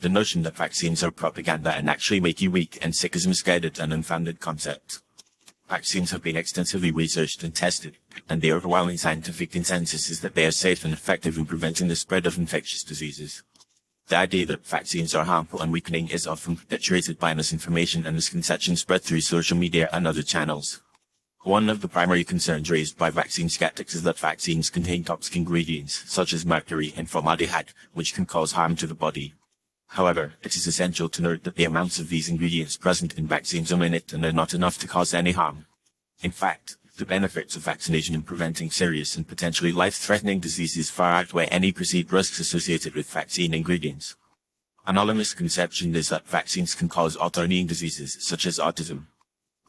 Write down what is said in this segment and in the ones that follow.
The notion that vaccines are propaganda and actually make you weak and sick is a misguided and unfounded concept. Vaccines have been extensively researched and tested, and the overwhelming scientific consensus is that they are safe and effective in preventing the spread of infectious diseases. The idea that vaccines are harmful and weakening is often perpetuated by misinformation and misconceptions spread through social media and other channels. One of the primary concerns raised by vaccine skeptics is that vaccines contain toxic ingredients, such as mercury and formaldehyde, which can cause harm to the body. However, it is essential to note that the amounts of these ingredients present in vaccines are minute and are not enough to cause any harm. In fact, the benefits of vaccination in preventing serious and potentially life-threatening diseases far outweigh any perceived risks associated with vaccine ingredients. Another misconception is that vaccines can cause autoimmune diseases, such as autism.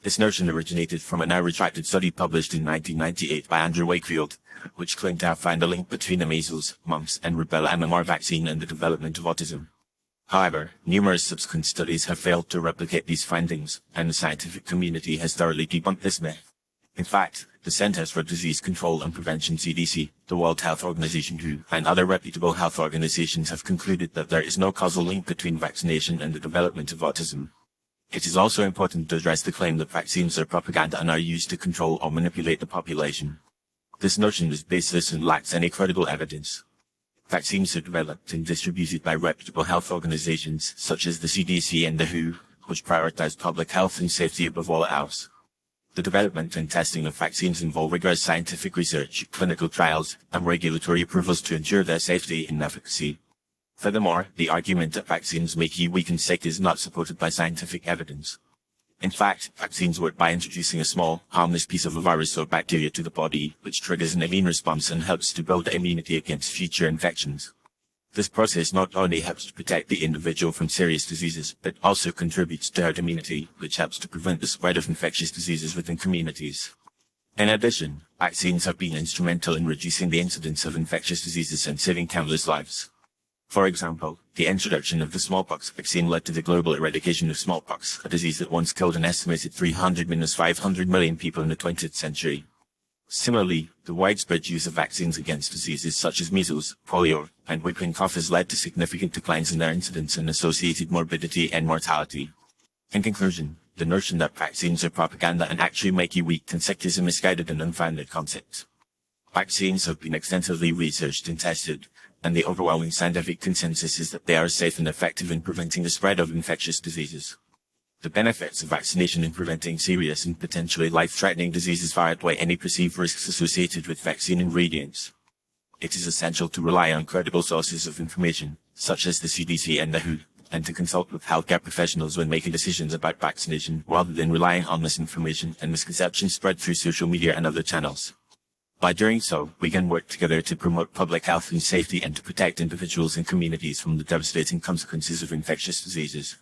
This notion originated from a now retracted study published in 1998 by Andrew Wakefield, which claimed to have found a link between the measles, mumps, and rubella MMR vaccine and the development of autism. However, numerous subsequent studies have failed to replicate these findings, and the scientific community has thoroughly debunked this myth. In fact, the Centers for Disease Control and Prevention (CDC), the World Health Organization (WHO), and other reputable health organizations have concluded that there is no causal link between vaccination and the development of autism. It is also important to address the claim that vaccines are propaganda and are used to control or manipulate the population. This notion is baseless and lacks any credible evidence. Vaccines are developed and distributed by reputable health organizations such as the CDC and the WHO, which prioritize public health and safety above all else. The development and testing of vaccines involve rigorous scientific research, clinical trials, and regulatory approvals to ensure their safety and efficacy. Furthermore, the argument that vaccines make you weak and sick is not supported by scientific evidence. In fact, vaccines work by introducing a small, harmless piece of a virus or bacteria to the body, which triggers an immune response and helps to build immunity against future infections. This process not only helps to protect the individual from serious diseases, but also contributes to herd immunity, which helps to prevent the spread of infectious diseases within communities. In addition, vaccines have been instrumental in reducing the incidence of infectious diseases and saving countless lives. For example, the introduction of the smallpox vaccine led to the global eradication of smallpox, a disease that once killed an estimated 300–500 million people in the 20th century. Similarly, the widespread use of vaccines against diseases such as measles, polio, and whooping cough has led to significant declines in their incidence and associated morbidity and mortality. In conclusion, the notion that vaccines are propaganda and actually make you weak and sick is a misguided and unfounded concept. Vaccines have been extensively researched and tested, and the overwhelming scientific consensus is that they are safe and effective in preventing the spread of infectious diseases. The benefits of vaccination in preventing serious and potentially life-threatening diseases far outweigh any perceived risks associated with vaccine ingredients. It is essential to rely on credible sources of information, such as the CDC and the WHO, and to consult with healthcare professionals when making decisions about vaccination, rather than relying on misinformation and misconceptions spread through social media and other channels. By doing so, we can work together to promote public health and safety and to protect individuals and communities from the devastating consequences of infectious diseases.